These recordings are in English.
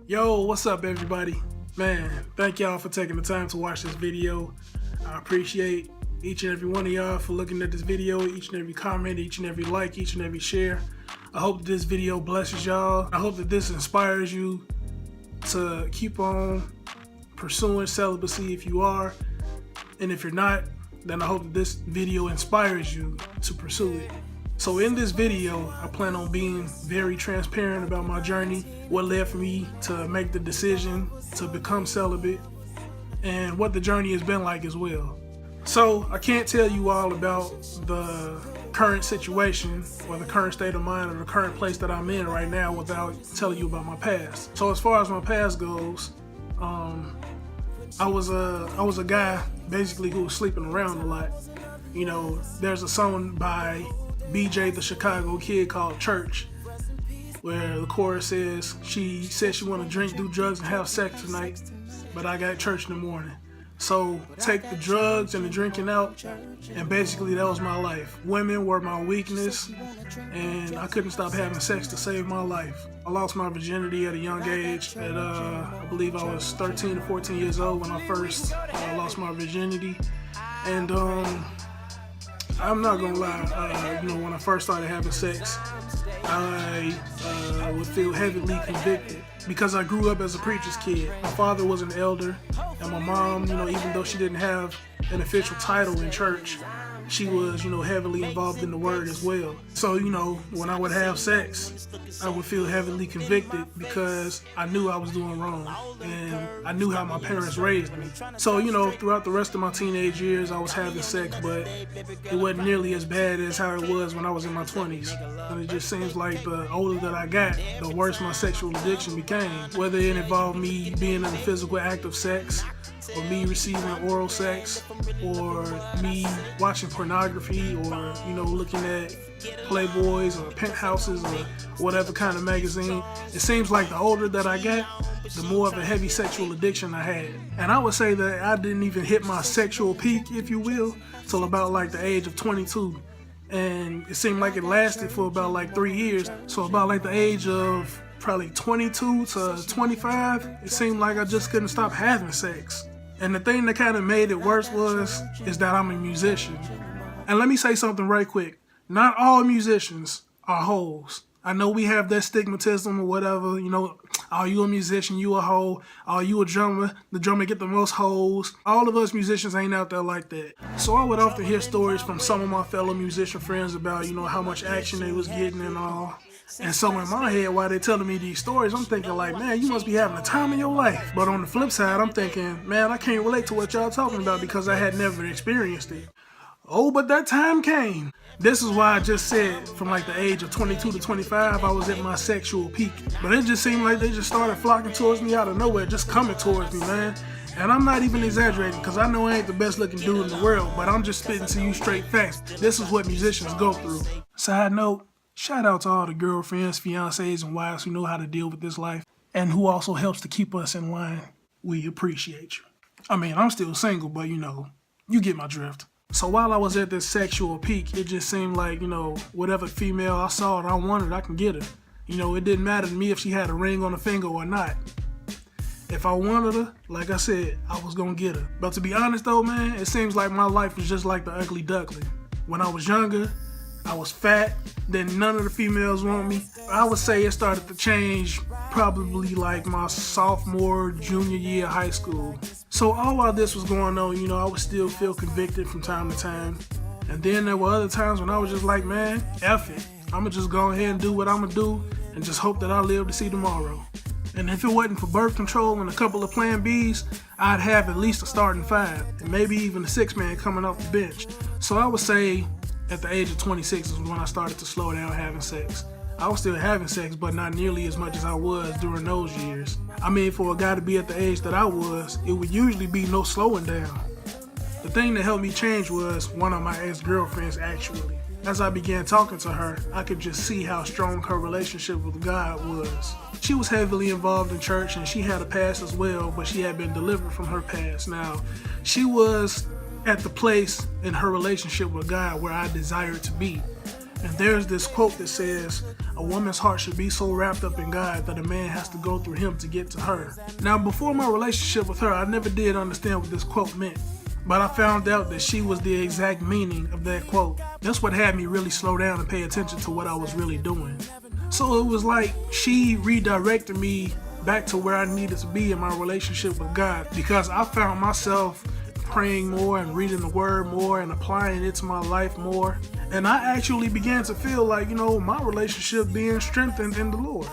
Yo, what's up everybody? Man, thank y'all for taking the time to watch this video. I appreciate each and every one of y'all for looking at this video, each and every comment, each and every like, each and every share. I hope that this video blesses y'all. I hope that this inspires you to keep on pursuing celibacy if you are. And if you're not, then I hope that this video inspires you to pursue it. So in this video, I plan on being very transparent about my journey, what led for me to make the decision to become celibate, and what the journey has been like as well. So I can't tell you all about the current situation or the current state of mind or the current place that I'm in right now without telling you about my past. So as far as my past goes, I was a guy basically who was sleeping around a lot. You know, there's a song by BJ the Chicago Kid called Church, where the chorus says, she said she want to drink, do drugs, and have sex tonight, but I got church in the morning. So take the drugs and the drinking out, and basically that was my life. Women were my weakness, and I couldn't stop having sex to save my life. I lost my virginity at a young age. At I believe I was 13 or 14 years old when I first lost my virginity, and I'm not gonna lie, when I first started having sex, I would feel heavily convicted because I grew up as a preacher's kid. My father was an elder, and my mom, even though she didn't have an official title in church, she was, heavily involved in the word as well. So, when I would have sex, I would feel heavily convicted because I knew I was doing wrong, and I knew how my parents raised me. So, throughout the rest of my teenage years, I was having sex, but it wasn't nearly as bad as how it was when I was in my 20s. And it just seems like the older that I got, the worse my sexual addiction became. Whether it involved me being in the physical act of sex, or me receiving oral sex, or me watching pornography, or looking at Playboys or Penthouses or whatever kind of magazine. It seems like the older that I got, the more of a heavy sexual addiction I had. And I would say that I didn't even hit my sexual peak, if you will, till about like the age of 22. And it seemed like it lasted for about like 3 years. So about like the age of probably 22 to 25, it seemed like I just couldn't stop having sex. And the thing that kind of made it worse is that I'm a musician. And let me say something right quick. Not all musicians are hoes. I know we have that stigmatism or whatever, are you a musician, you a hoe, are you a drummer, the drummer get the most hoes. All of us musicians ain't out there like that. So I would often hear stories from some of my fellow musician friends about, how much action they was getting and all. And so in my head, while they're telling me these stories, I'm thinking like, man, you must be having the time of your life. But on the flip side, I'm thinking, man, I can't relate to what y'all talking about because I had never experienced it. Oh, but that time came. This is why I just said from like the age of 22 to 25, I was at my sexual peak. But it just seemed like they just started flocking towards me out of nowhere, just coming towards me, man. And I'm not even exaggerating because I know I ain't the best looking dude in the world, but I'm just spitting to you straight facts. This is what musicians go through. Side note, shout out to all the girlfriends, fiancés, and wives who know how to deal with this life and who also helps to keep us in line. We appreciate you. I mean, I'm still single, but you get my drift. So while I was at this sexual peak, it just seemed like, whatever female I saw and I wanted, I can get her. It didn't matter to me if she had a ring on her finger or not. If I wanted her, like I said, I was gonna get her. But to be honest though, man, it seems like my life was just like the ugly duckling. When I was younger, I was fat, then none of the females want me. I would say it started to change probably like my sophomore, junior year of high school. So all while this was going on, I would still feel convicted from time to time. And then there were other times when I was just like, man, F it. I'ma just go ahead and do what I'ma do and just hope that I live to see tomorrow. And if it wasn't for birth control and a couple of plan Bs, I'd have at least a starting 5 and maybe even a 6-man coming off the bench. So I would say at the age of 26 is when I started to slow down having sex. I was still having sex, but not nearly as much as I was during those years. I mean, for a guy to be at the age that I was, it would usually be no slowing down. The thing that helped me change was one of my ex-girlfriends, actually. As I began talking to her, I could just see how strong her relationship with God was. She was heavily involved in church and she had a past as well, but she had been delivered from her past. Now, she was at the place in her relationship with God where I desired to be. And there's this quote that says, a woman's heart should be so wrapped up in God that a man has to go through him to get to her. Now, before my relationship with her, I never did understand what this quote meant. But I found out that she was the exact meaning of that quote. That's what had me really slow down and pay attention to what I was really doing. So it was like she redirected me back to where I needed to be in my relationship with God, because I found myself praying more and reading the word more and applying it to my life more. And I actually began to feel like, my relationship being strengthened in the Lord.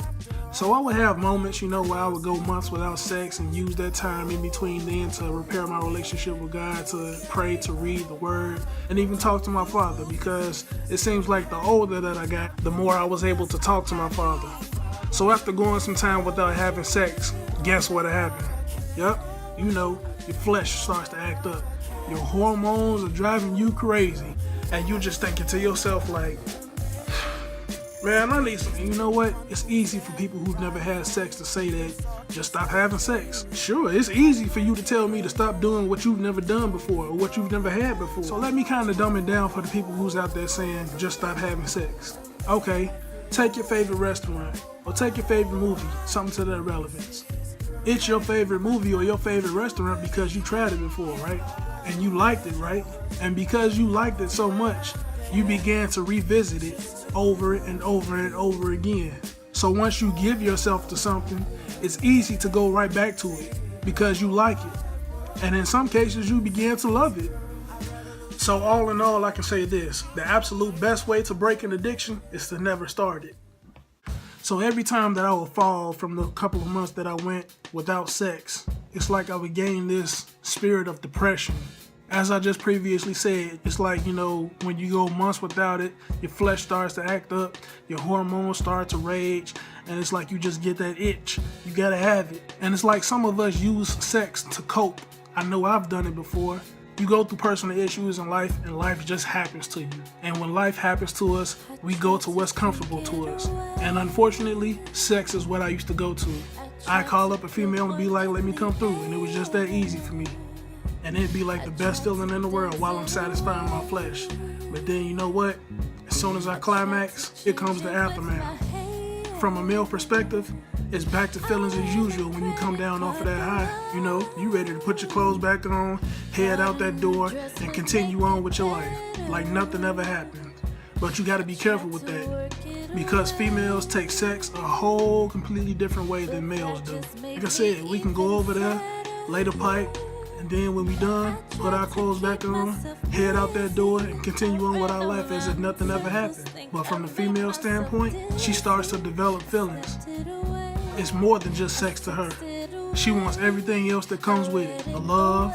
So I would have moments, where I would go months without sex and use that time in between then to repair my relationship with God, to pray, to read the word, and even talk to my Father, because it seems like the older that I got, the more I was able to talk to my Father. So after going some time without having sex, guess what happened? Yep, your flesh starts to act up. Your hormones are driving you crazy, and you're just thinking to yourself like, man, I need some. You know what? It's easy for people who've never had sex to say that, just stop having sex. Sure, it's easy for you to tell me to stop doing what you've never done before or what you've never had before. So let me kind of dumb it down for the people who's out there saying, just stop having sex. Okay, take your favorite restaurant or take your favorite movie, something to that relevance. It's your favorite movie or your favorite restaurant because you tried it before, right? And you liked it, right? And because you liked it so much, you began to revisit it over and over and over again. So once you give yourself to something, it's easy to go right back to it because you like it. And in some cases, you begin to love it. So all in all, I can say this: the absolute best way to break an addiction is to never start it. So every time that I would fall from the couple of months that I went without sex, it's like I would gain this spirit of depression. As I just previously said, it's like, when you go months without it, your flesh starts to act up, your hormones start to rage, and it's like you just get that itch. You gotta have it. And it's like some of us use sex to cope. I know I've done it before. You go through personal issues in life, and life just happens to you. And when life happens to us, we go to what's comfortable to us. And unfortunately, sex is what I used to go to. I call up a female and be like, let me come through. And it was just that easy for me. And it'd be like the best feeling in the world while I'm satisfying my flesh. But then you know what? As soon as I climax, here comes the aftermath. From a male perspective, it's back to feelings as usual when you come down off of that high. You ready to put your clothes back on, head out that door, and continue on with your life like nothing ever happened. But you gotta be careful with that, because females take sex a whole completely different way than males do. Like I said, we can go over there, lay the pipe, and then when we done, put our clothes back on, head out that door, and continue on with our life as if nothing ever happened. But from the female standpoint, she starts to develop feelings. It's more than just sex to her. She wants everything else that comes with it. The love,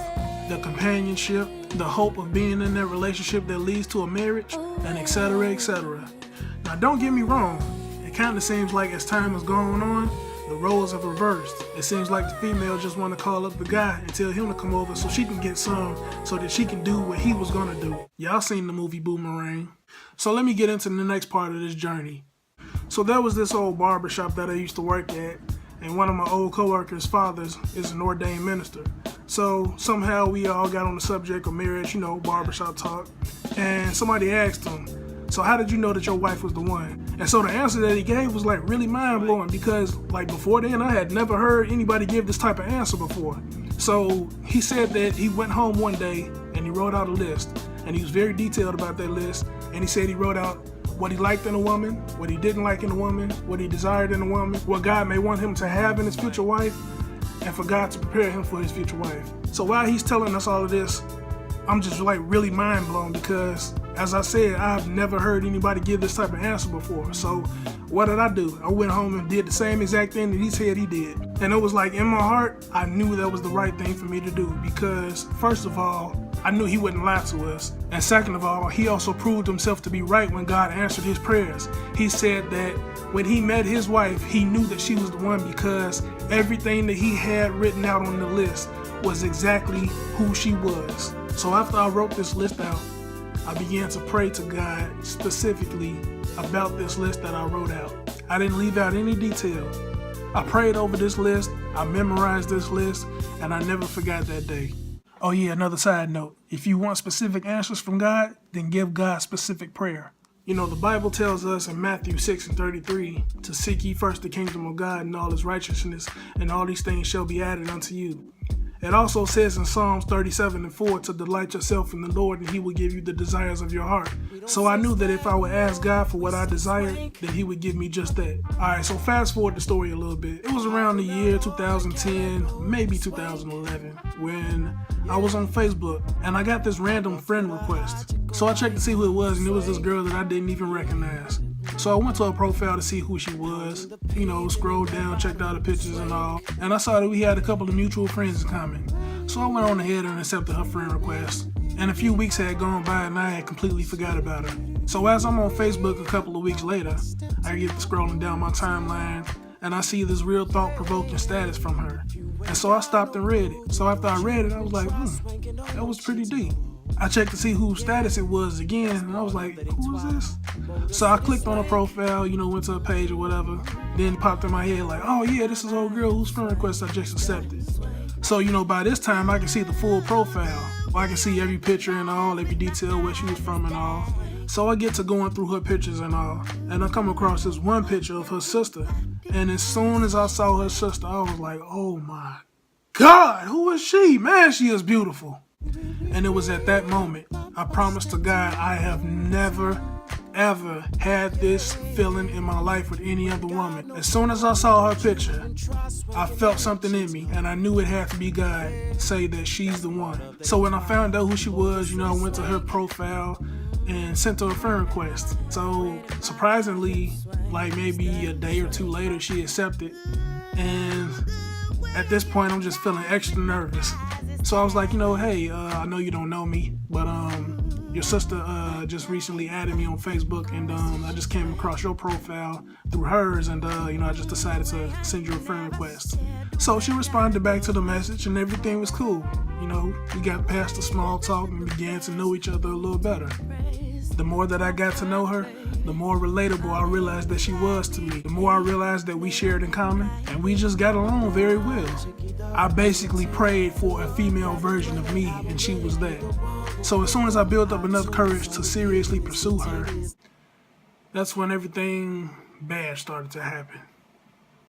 the companionship, the hope of being in that relationship that leads to a marriage, and etc., etc. Now don't get me wrong, it kind of seems like as time has gone on, the roles have reversed. It seems like the female just want to call up the guy and tell him to come over so she can get some, so that she can do what he was gonna do. Y'all seen the movie Boomerang. So let me get into the next part of this journey. So there was this old barbershop that I used to work at, and one of my old coworkers' fathers is an ordained minister. So somehow we all got on the subject of marriage, barbershop talk, and somebody asked him, so how did you know that your wife was the one? And so the answer that he gave was like really mind-blowing, because like before then I had never heard anybody give this type of answer before. So he said that he went home one day and he wrote out a list, and he was very detailed about that list, and he said he wrote out what he liked in a woman, what he didn't like in a woman, what he desired in a woman, what God may want him to have in his future wife, and for God to prepare him for his future wife. So while he's telling us all of this, I'm just like really mind blown, because as I said, I've never heard anybody give this type of answer before. So what did I do? I went home and did the same exact thing that he said he did. And it was like in my heart, I knew that was the right thing for me to do, because first of all, I knew he wouldn't lie to us. And second of all, he also proved himself to be right when God answered his prayers. He said that when he met his wife, he knew that she was the one, because everything that he had written out on the list was exactly who she was. So after I wrote this list out, I began to pray to God specifically about this list that I wrote out. I didn't leave out any detail. I prayed over this list, I memorized this list, and I never forgot that day. Oh yeah, another side note. If you want specific answers from God, then give God specific prayer. You know, the Bible tells us in Matthew 6:33 to seek ye first the kingdom of God and all his righteousness, and all these things shall be added unto you. It also says in Psalms 37:4 to delight yourself in the Lord and he will give you the desires of your heart. So I knew that if I would ask God for what I desired, then he would give me just that. Alright, so fast forward the story a little bit. It was around the year 2010, maybe 2011, when I was on Facebook and I got this random friend request. So I checked to see who it was, and it was this girl that I didn't even recognize. So I went to her profile to see who she was, you know, scrolled down, checked out the pictures and all, and I saw that we had a couple of mutual friends in common. So I went on ahead and accepted her friend request, and a few weeks had gone by and I had completely forgot about her. So as I'm on Facebook a couple of weeks later, I get to scrolling down my timeline and I see this real thought-provoking status from her. And so I stopped and read it. So after I read it, I was like, that was pretty deep. I checked to see whose status it was again, and I was like, who is this? So I clicked on her profile, you know, went to her page or whatever. Then it popped in my head like, oh yeah, this is old girl whose friend request I just accepted. So, you know, by this time I can see the full profile. I can see every picture and all, every detail, where she was from and all. So I get to going through her pictures and all, and I come across this one picture of her sister. And as soon as I saw her sister, I was like, oh my God, who is she? Man, she is beautiful. And it was at that moment, I promise to God, I have never, ever had this feeling in my life with any other woman. As soon as I saw her picture, I felt something in me, and I knew it had to be God say that she's the one. So when I found out who she was, you know, I went to her profile and sent her a friend request. So surprisingly, like maybe a day or two later, she accepted. And at this point, I'm just feeling extra nervous. So I was like, you know, hey, I know you don't know me, but your sister just recently added me on Facebook, and I just came across your profile through hers, and you know, I just decided to send you a friend request. So she responded back to the message, and everything was cool. You know, we got past the small talk and began to know each other a little better. The more that I got to know her, the more relatable I realized that she was to me. The more I realized that we shared in common, and we just got along very well. I basically prayed for a female version of me, and she was that. So as soon as I built up enough courage to seriously pursue her, that's when everything bad started to happen.